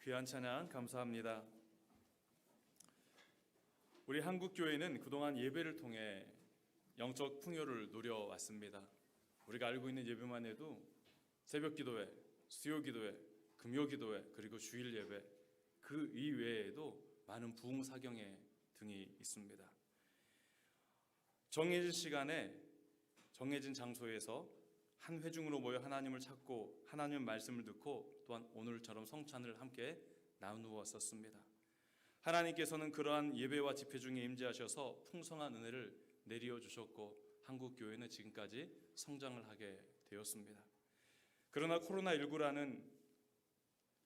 귀한 찬양 감사합니다. 우리 한국교회는 그동안 예배를 통해 영적 풍요를 누려왔습니다. 우리가 알고 있는 예배만 해도 새벽기도회, 수요기도회, 금요기도회, 그리고 주일예배, 그 이외에도 많은 부흥사경회 등이 있습니다. 정해진 시간에 정해진 장소에서 한 회중으로 모여 하나님을 찾고 하나님의 말씀을 듣고 또한 오늘처럼 성찬을 함께 나누었었습니다. 하나님께서는 그러한 예배와 집회 중에 임재하셔서 풍성한 은혜를 내려 주셨고 한국교회는 지금까지 성장을 하게 되었습니다. 그러나 코로나19라는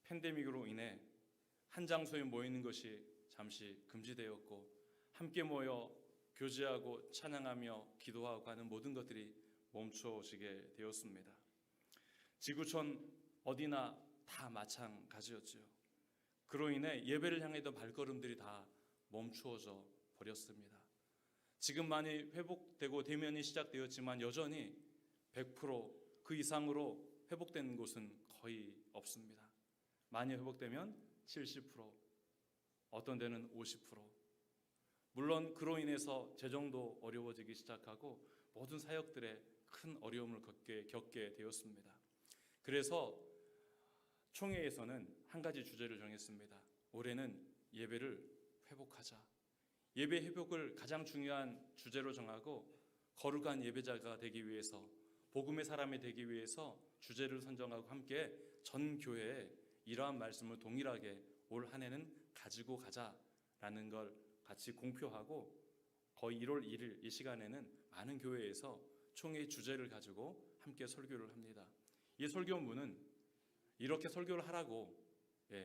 팬데믹으로 인해 한 장소에 모이는 것이 잠시 금지되었고 함께 모여 교제하고 찬양하며 기도하고 하는 모든 것들이 멈춰지게 되었습니다. 지구촌 어디나 다 마찬가지였죠. 그로 인해 예배를 향해던 발걸음들이 다 멈추어져 버렸습니다. 지금 많이 회복되고 대면이 시작되었지만 여전히 100%그 이상으로 회복되는 곳은 거의 없습니다. 많이 회복되면 70%, 어떤 데는 50%. 물론 그로 인해서 재정도 어려워지기 시작하고 모든 사역들에 큰 어려움을 겪게 되었습니다. 그래서 총회에서는 한 가지 주제를 정했습니다. 올해는 예배를 회복하자. 예배 회복을 가장 중요한 주제로 정하고 거룩한 예배자가 되기 위해서, 복음의 사람이 되기 위해서 주제를 선정하고 함께 전 교회에 이러한 말씀을 동일하게 올 한 해는 가지고 가자라는 걸 같이 공표하고 거의 1월 1일 이 시간에는 많은 교회에서 총회의 주제를 가지고 함께 설교를 합니다. 이 설교문은 이렇게 설교를 하라고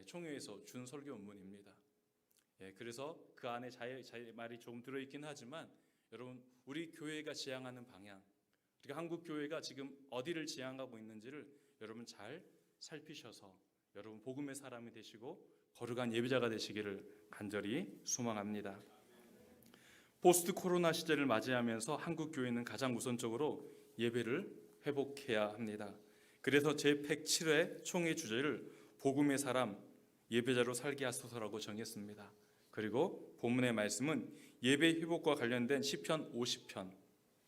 총회에서 준 설교문입니다. 그래서 그 안에 자의 말이 조금 들어있긴 하지만 여러분, 우리 교회가 지향하는 방향, 그러니까 한국 교회가 지금 어디를 지향하고 있는지를 여러분 잘 살피셔서 여러분 복음의 사람이 되시고 거룩한 예배자가 되시기를 간절히 소망합니다. 포스트 코로나 시대를 맞이하면서 한국 교회는 가장 우선적으로 예배를 회복해야 합니다. 그래서 제107회 총회 주제를 복음의 사람, 예배자로 살게 하소서라고 정했습니다. 그리고 본문의 말씀은 예배 회복과 관련된 시편 50편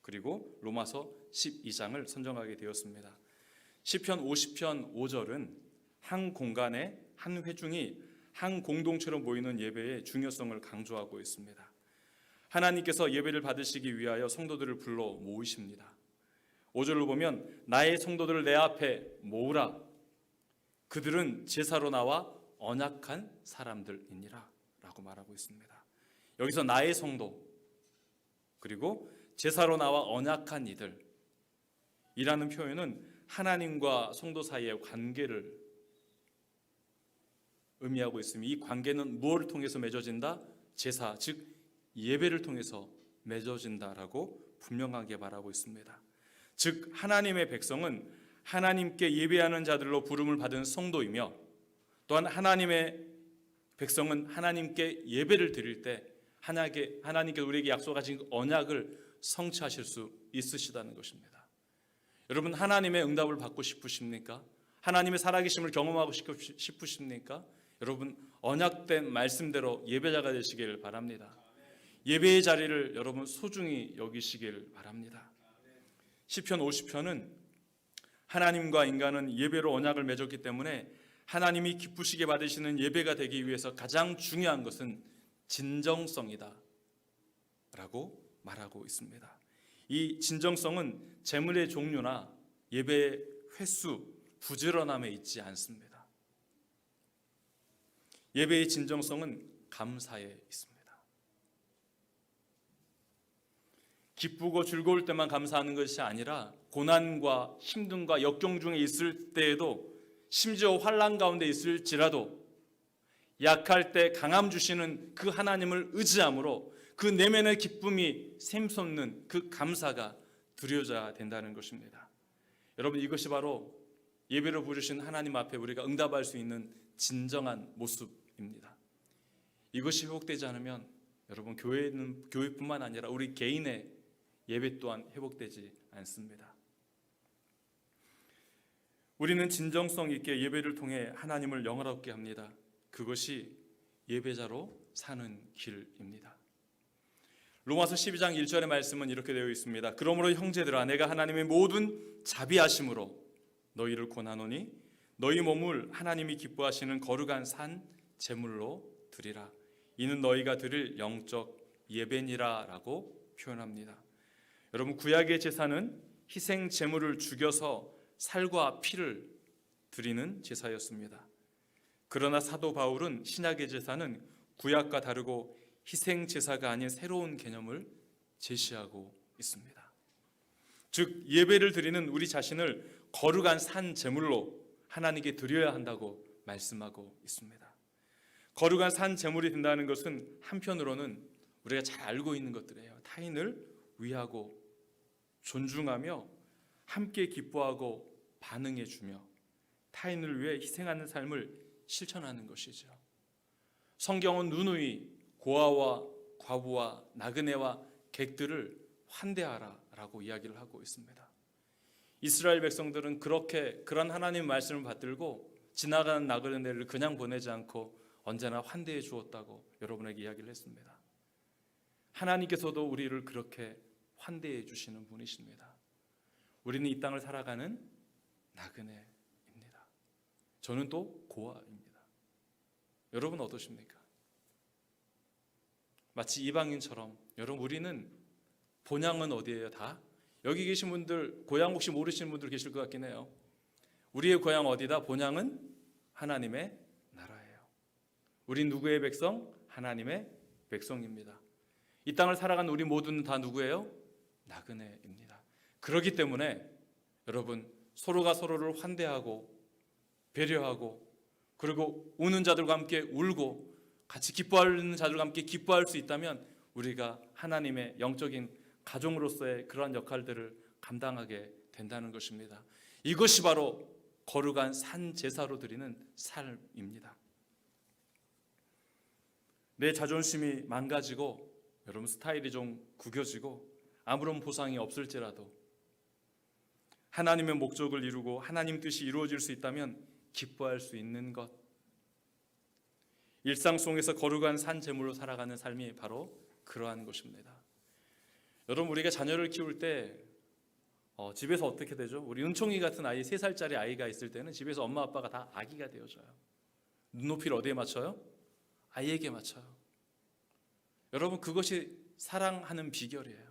그리고 로마서 12장을 선정하게 되었습니다. 시편 50편 5절은 한 공간에 한 회중이 한 공동체로 모이는 예배의 중요성을 강조하고 있습니다. 하나님께서 예배를 받으시기 위하여 성도들을 불러 모으십니다. 5절로 보면 나의 성도들을 내 앞에 모으라. 그들은 제사로 나와 언약한 사람들이니라 라고 말하고 있습니다. 여기서 나의 성도 그리고 제사로 나와 언약한 이들 이라는 표현은 하나님과 성도 사이의 관계를 의미하고 있으며 이 관계는 무엇을 통해서 맺어진다? 제사, 즉 예배를 통해서 맺어진다라고 분명하게 말하고 있습니다. 즉 하나님의 백성은 하나님께 예배하는 자들로 부름을 받은 성도이며 또한 하나님의 백성은 하나님께 예배를 드릴 때 하나님께서 우리에게 약속하신 언약을 성취하실 수 있으시다는 것입니다. 여러분, 하나님의 응답을 받고 싶으십니까? 하나님의 살아계심을 경험하고 싶으십니까? 여러분, 언약된 말씀대로 예배자가 되시길 바랍니다. 예배의 자리를 여러분 소중히 여기시길 바랍니다. 시편 50편은 하나님과 인간은 예배로 언약을 맺었기 때문에 하나님이 기쁘시게 받으시는 예배가 되기 위해서 가장 중요한 것은 진정성이다 라고 말하고 있습니다. 이 진정성은 재물의 종류나 예배의 횟수, 부지런함에 있지 않습니다. 예배의 진정성은 감사에 있습니다. 기쁘고 즐거울 때만 감사하는 것이 아니라 고난과 힘듦과 역경 중에 있을 때에도 심지어 환난 가운데 있을지라도 약할 때 강함 주시는 그 하나님을 의지함으로 그 내면의 기쁨이 샘솟는 그 감사가 드려져야 된다는 것입니다. 여러분, 이것이 바로 예배로 부르신 하나님 앞에 우리가 응답할 수 있는 진정한 모습입니다. 이것이 회복되지 않으면 여러분 교회뿐만 아니라 우리 개인의 예배 또한 회복되지 않습니다. 우리는 진정성 있게 예배를 통해 하나님을 영화롭게 합니다. 그것이 예배자로 사는 길입니다. 로마서 12장 1절의 말씀은 이렇게 되어 있습니다. 그러므로 형제들아, 내가 하나님의 모든 자비하심으로 너희를 권하노니 너희 몸을 하나님이 기뻐하시는 거룩한 산 제물로 드리라. 이는 너희가 드릴 영적 예배니라 라고 표현합니다. 여러분, 구약의 제사는 희생 제물을 죽여서 살과 피를 드리는 제사였습니다. 그러나 사도 바울은 신약의 제사는 구약과 다르고 희생 제사가 아닌 새로운 개념을 제시하고 있습니다. 즉, 예배를 드리는 우리 자신을 거룩한 산 제물로 하나님께 드려야 한다고 말씀하고 있습니다. 거룩한 산 제물이 된다는 것은 한편으로는 우리가 잘 알고 있는 것들이에요. 타인을 위하고 존중하며 함께 기뻐하고 반응해주며 타인을 위해 희생하는 삶을 실천하는 것이죠. 성경은 누누이 고아와 과부와 나그네와 객들을 환대하라 라고 이야기를 하고 있습니다. 이스라엘 백성들은 그런 하나님의 말씀을 받들고 지나가는 나그네를 그냥 보내지 않고 언제나 환대해 주었다고 여러분에게 이야기를 했습니다. 하나님께서도 우리를 그렇게 환대해 주시는 분이십니다. 우리는 이 땅을 살아가는 나그네입니다. 저는 또 고아입니다. 여러분 어떠십니까? 마치 이방인처럼 여러분, 우리는 본향은 어디예요? 다 여기 계신 분들 고향 혹시 모르시는 분들 계실 것 같긴 해요. 우리의 고향 어디다? 본향은 하나님의 나라예요. 우린 누구의 백성? 하나님의 백성입니다. 이 땅을 살아가는 우리 모두는 다 누구예요? 나그네입니다. 그렇기 때문에 여러분, 서로가 서로를 환대하고 배려하고 그리고 우는 자들과 함께 울고 같이 기뻐하는 자들과 함께 기뻐할 수 있다면 우리가 하나님의 영적인 가족으로서의 그러한 역할들을 감당하게 된다는 것입니다. 이것이 바로 거룩한 산 제사로 드리는 삶입니다. 내 자존심이 망가지고 여러분 스타일이 좀 구겨지고 아무런 보상이 없을지라도 하나님의 목적을 이루고 하나님 뜻이 이루어질 수 있다면 기뻐할 수 있는 것, 일상 속에서 거룩한 산 제물로 살아가는 삶이 바로 그러한 것입니다. 여러분, 우리가 자녀를 키울 때 집에서 어떻게 되죠? 우리 은총이 같은 아이, 3살짜리 아이가 있을 때는 집에서 엄마 아빠가 다 아기가 되어줘요. 눈높이를 어디에 맞춰요? 아이에게 맞춰요. 여러분, 그것이 사랑하는 비결이에요.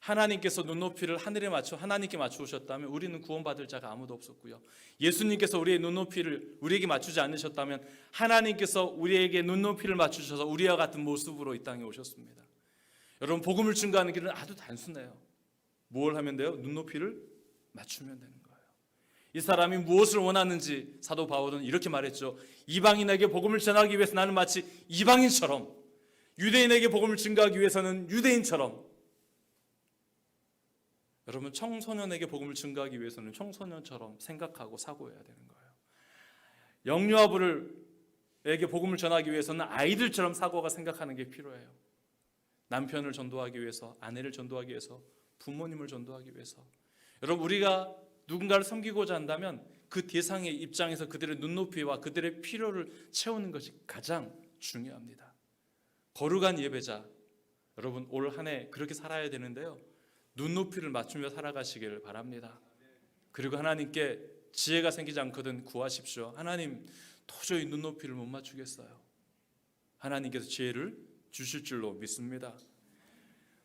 하나님께서 눈높이를 하늘에 맞춰 하나님께 맞추셨다면 우리는 구원받을 자가 아무도 없었고요. 예수님께서 우리의 눈높이를 우리에게 맞추지 않으셨다면 하나님께서 우리에게 눈높이를 맞추셔서 우리와 같은 모습으로 이 땅에 오셨습니다. 여러분, 복음을 증거하는 길은 아주 단순해요. 뭘 하면 돼요? 눈높이를 맞추면 되는 거예요. 이 사람이 무엇을 원하는지 사도 바울은 이렇게 말했죠. 이방인에게 복음을 전하기 위해서 나는 마치 이방인처럼, 유대인에게 복음을 증거하기 위해서는 유대인처럼, 여러분, 청소년에게 복음을 증거하기 위해서는 청소년처럼 생각하고 사고해야 되는 거예요. 영유아부에게 복음을 전하기 위해서는 아이들처럼 사고가 생각하는 게 필요해요. 남편을 전도하기 위해서, 아내를 전도하기 위해서, 부모님을 전도하기 위해서. 여러분, 우리가 누군가를 섬기고자 한다면 그 대상의 입장에서 그들의 눈높이와 그들의 필요를 채우는 것이 가장 중요합니다. 거룩한 예배자, 여러분 올 한 해 그렇게 살아야 되는데요, 눈높이를 맞추며 살아가시길 바랍니다. 그리고 하나님께 지혜가 생기지 않거든 구하십시오. 하나님, 도저히 눈높이를 못 맞추겠어요. 하나님께서 지혜를 주실 줄로 믿습니다.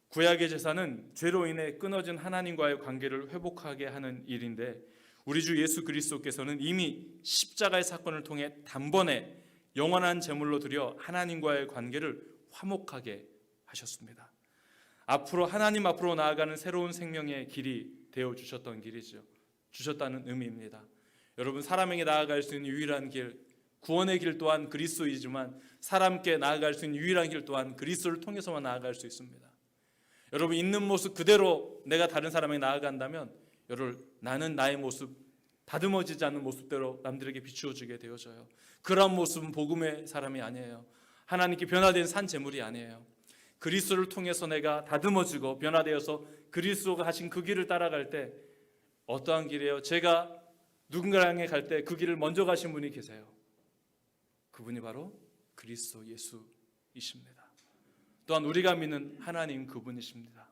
구약의 제사는 죄로 인해 끊어진 하나님과의 관계를 회복하게 하는 일인데 우리 주 예수 그리스도께서는 이미 십자가의 사건을 통해 단번에 영원한 제물로 드려 하나님과의 관계를 화목하게 하셨습니다. 앞으로 하나님 앞으로 나아가는 새로운 생명의 길이 되어 주셨던 길이죠. 주셨다는 의미입니다. 여러분, 사람에게 나아갈 수 있는 유일한 길, 구원의 길 또한 그리스도이지만 사람께 나아갈 수 있는 유일한 길 또한 그리스도를 통해서만 나아갈 수 있습니다. 여러분, 있는 모습 그대로 내가 다른 사람에게 나아간다면 여러분, 나는 나의 모습, 다듬어지지 않는 모습대로 남들에게 비추어지게 되어져요. 그러한 모습은 복음의 사람이 아니에요. 하나님께 변화된 산 제물이 아니에요. 그리스도를 통해서 내가 다듬어지고 변화되어서 그리스도가 하신 그 길을 따라갈 때 어떠한 길이에요? 제가 누군가를 향해 갈 때 그 길을 먼저 가신 분이 계세요. 그분이 바로 그리스도 예수이십니다. 또한 우리가 믿는 하나님 그분이십니다.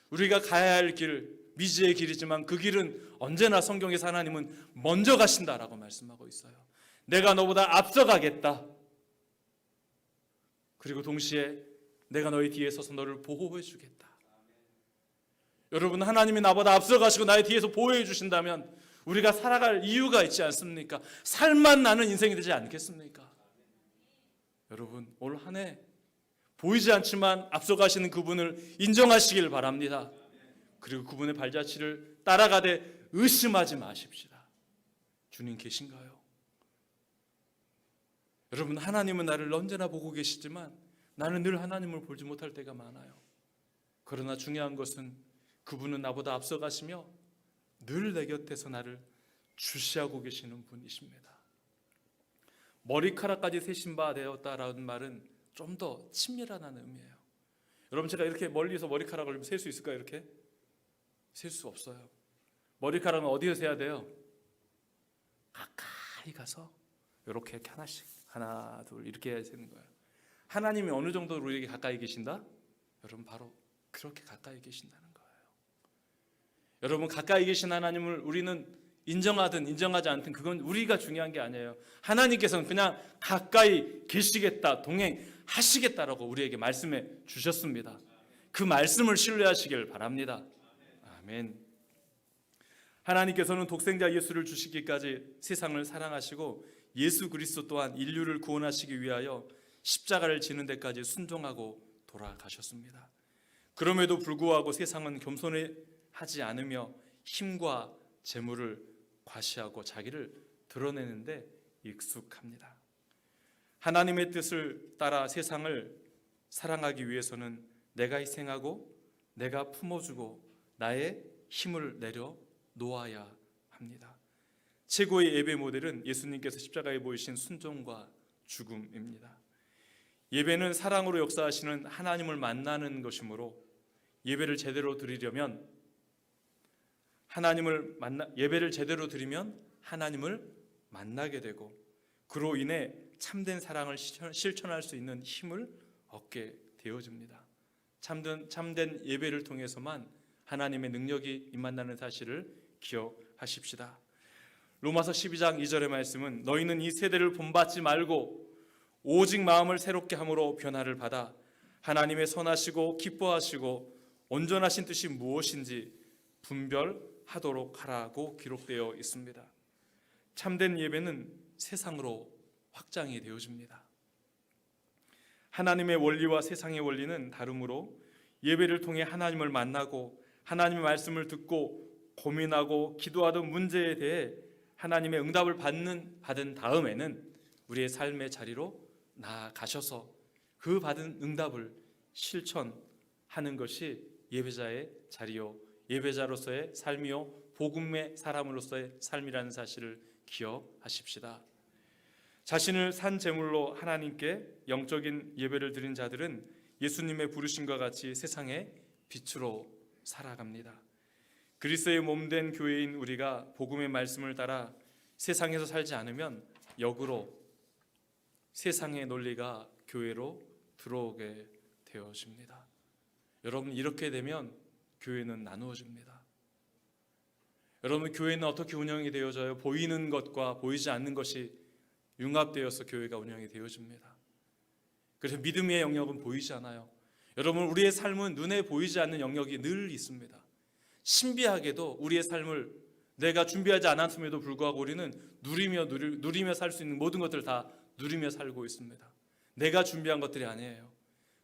우리가 가야 할 길, 미지의 길이지만 그 길은 언제나 성경에서 하나님은 먼저 가신다라고 말씀하고 있어요. 내가 너보다 앞서가겠다. 그리고 동시에 내가 너희 뒤에 서서 너를 보호해 주겠다. 여러분, 하나님이 나보다 앞서가시고 나의 뒤에서 보호해 주신다면 우리가 살아갈 이유가 있지 않습니까? 살만 나는 인생이 되지 않겠습니까? 여러분, 올 한 해 보이지 않지만 앞서가시는 그분을 인정하시길 바랍니다. 그리고 그분의 발자취를 따라가되 의심하지 마십시다. 주님 계신가요? 여러분, 하나님은 나를 언제나 보고 계시지만 나는 늘 하나님을 보지 못할 때가 많아요. 그러나 중요한 것은 그분은 나보다 앞서가시며 늘 내 곁에서 나를 주시하고 계시는 분이십니다. 머리카락까지 세신 바 되었다라는 말은 좀 더 친밀하다는 의미예요. 여러분, 제가 이렇게 멀리서 머리카락을 셀 수 있을까요? 이렇게? 셀 수 없어요. 머리카락은 어디에 세야 돼요? 가까이 가서 이렇게 하나씩, 하나, 둘 이렇게 세는 거예요. 하나님이 어느 정도로 우리에게 가까이 계신다? 여러분, 바로 그렇게 가까이 계신다는 거예요. 여러분, 가까이 계신 하나님을 우리는 인정하든 인정하지 않든 그건 우리가 중요한 게 아니에요. 하나님께서는 그냥 가까이 계시겠다, 동행하시겠다라고 우리에게 말씀해 주셨습니다. 그 말씀을 신뢰하시길 바랍니다. 아멘. 하나님께서는 독생자 예수를 주시기까지 세상을 사랑하시고 예수 그리스도 또한 인류를 구원하시기 위하여 십자가를 지는 데까지 순종하고 돌아가셨습니다. 그럼에도 불구하고 세상은 겸손하지 않으며 힘과 재물을 과시하고 자기를 드러내는데 익숙합니다. 하나님의 뜻을 따라 세상을 사랑하기 위해서는 내가 희생하고 내가 품어주고 나의 힘을 내려 놓아야 합니다. 최고의 예배 모델은 예수님께서 십자가에 보이신 순종과 죽음입니다. 예배는 사랑으로 역사하시는 하나님을 만나는 것이므로 예배를 제대로 드리면 하나님을 만나게 되고 그로 인해 참된 사랑을 실천할 수 있는 힘을 얻게 되어집니다. 참된 예배를 통해서만 하나님의 능력이 임한다는 사실을 기억하십시다. 로마서 12장 2절의 말씀은 너희는 이 세대를 본받지 말고 오직 마음을 새롭게 함으로 변화를 받아 하나님의 선하시고 기뻐하시고 온전하신 뜻이 무엇인지 분별하도록 하라고 기록되어 있습니다. 참된 예배는 세상으로 확장이 되어집니다. 하나님의 원리와 세상의 원리는 다르므로 예배를 통해 하나님을 만나고 하나님의 말씀을 듣고 고민하고 기도하던 문제에 대해 하나님의 응답을 받은 다음에는 우리의 삶의 자리로 나아가셔서 그 받은 응답을 실천하는 것이 예배자의 자리요 예배자로서의 삶이요 복음의 사람으로서의 삶이라는 사실을 기억하십시다. 자신을 산 제물로 하나님께 영적인 예배를 드린 자들은 예수님의 부르심과 같이 세상의 빛으로 살아갑니다. 그리스도의 몸된 교회인 우리가 복음의 말씀을 따라 세상에서 살지 않으면 역으로 세상의 논리가 교회로 들어오게 되어집니다. 여러분, 이렇게 되면 교회는 나누어집니다. 여러분, 교회는 어떻게 운영이 되어져요? 보이는 것과 보이지 않는 것이 융합되어서 교회가 운영이 되어집니다. 그래서 믿음의 영역은 보이지 않아요. 여러분, 우리의 삶은 눈에 보이지 않는 영역이 늘 있습니다. 신비하게도 우리의 삶을 내가 준비하지 않았음에도 불구하고 우리는 누리며 살 수 있는 모든 것들을 다 누리며 살고 있습니다. 내가 준비한 것들이 아니에요.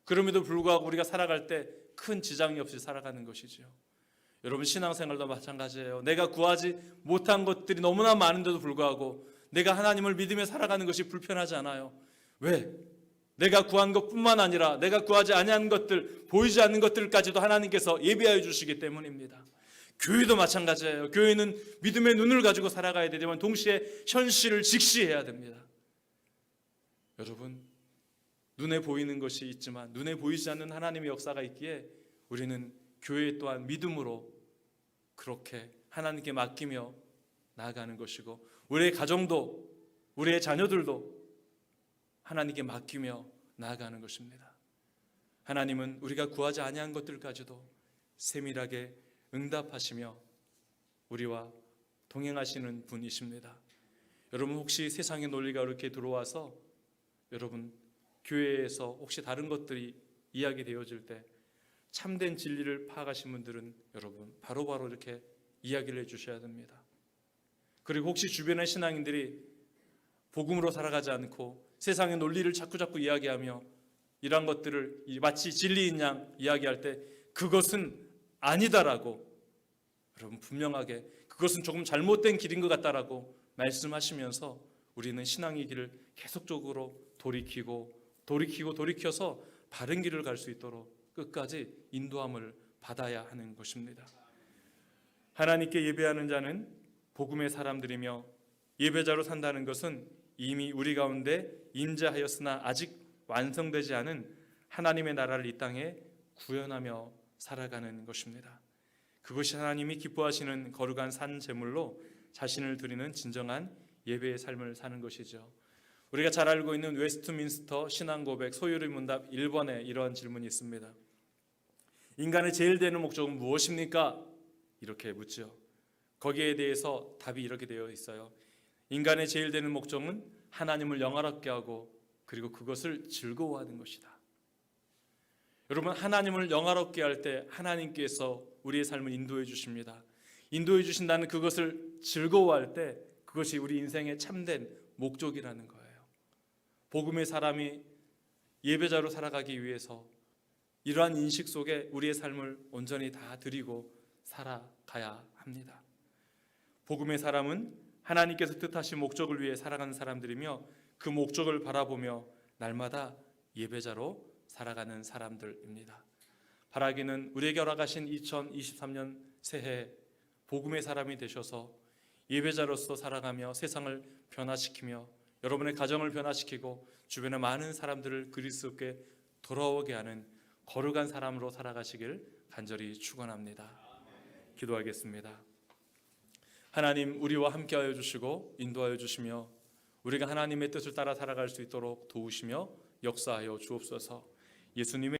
그럼에도 불구하고 우리가 살아갈 때 큰 지장이 없이 살아가는 것이죠. 여러분, 신앙생활도 마찬가지예요. 내가 구하지 못한 것들이 너무나 많은데도 불구하고 내가 하나님을 믿으며 살아가는 것이 불편하지 않아요. 왜? 내가 구한 것뿐만 아니라 내가 구하지 아니한 것들, 보이지 않는 것들까지도 하나님께서 예비하여 주시기 때문입니다. 교회도 마찬가지예요. 교회는 믿음의 눈을 가지고 살아가야 되지만 동시에 현실을 직시해야 됩니다. 여러분, 눈에 보이는 것이 있지만 눈에 보이지 않는 하나님의 역사가 있기에 우리는 교회 또한 믿음으로 그렇게 하나님께 맡기며 나아가는 것이고 우리의 가정도 우리의 자녀들도 하나님께 맡기며 나아가는 것입니다. 하나님은 우리가 구하지 아니한 것들까지도 세밀하게 응답하시며 우리와 동행하시는 분이십니다. 여러분, 혹시 세상의 논리가 이렇게 들어와서 여러분 교회에서 혹시 다른 것들이 이야기되어질 때 참된 진리를 파악하신 분들은 여러분 바로바로 이렇게 이야기를 해주셔야 됩니다. 그리고 혹시 주변의 신앙인들이 복음으로 살아가지 않고 세상의 논리를 자꾸자꾸 이야기하며 이러한 것들을 마치 진리인 양 이야기할 때 그것은 아니다라고 여러분 분명하게 그것은 조금 잘못된 길인 것 같다라고 말씀하시면서 우리는 신앙의 길을 계속적으로 돌이켜서 바른 길을 갈 수 있도록 끝까지 인도함을 받아야 하는 것입니다. 하나님께 예배하는 자는 복음의 사람들이며 예배자로 산다는 것은 이미 우리 가운데 임재하였으나 아직 완성되지 않은 하나님의 나라를 이 땅에 구현하며 살아가는 것입니다. 그것이 하나님이 기뻐하시는 거룩한 산 제물로 자신을 드리는 진정한 예배의 삶을 사는 것이죠. 우리가 잘 알고 있는 웨스트민스터 신앙고백 소요리 문답 1번에 이러한 질문이 있습니다. 인간의 제일 되는 목적은 무엇입니까? 이렇게 묻죠. 거기에 대해서 답이 이렇게 되어 있어요. 인간의 제일 되는 목적은 하나님을 영화롭게 하고 그리고 그것을 즐거워하는 것이다. 여러분, 하나님을 영화롭게 할 때 하나님께서 우리의 삶을 인도해 주십니다. 인도해 주신다는 그것을 즐거워할 때 그것이 우리 인생의 참된 목적이라는 거예요. 복음의 사람이 예배자로 살아가기 위해서 이러한 인식 속에 우리의 삶을 온전히 다 드리고 살아가야 합니다. 복음의 사람은 하나님께서 뜻하신 목적을 위해 살아가는 사람들이며 그 목적을 바라보며 날마다 예배자로 살아가는 사람들입니다. 바라기는 우리에게 허락하신 2023년 새해 복음의 사람이 되셔서 예배자로서 살아가며 세상을 변화시키며 여러분의 가정을 변화시키고 주변의 많은 사람들을 그리스도께 돌아오게 하는 거룩한 사람으로 살아가시길 간절히 축원합니다. 기도하겠습니다. 하나님, 우리와 함께하여 주시고 인도하여 주시며 우리가 하나님의 뜻을 따라 살아갈 수 있도록 도우시며 역사하여 주옵소서. 예수님의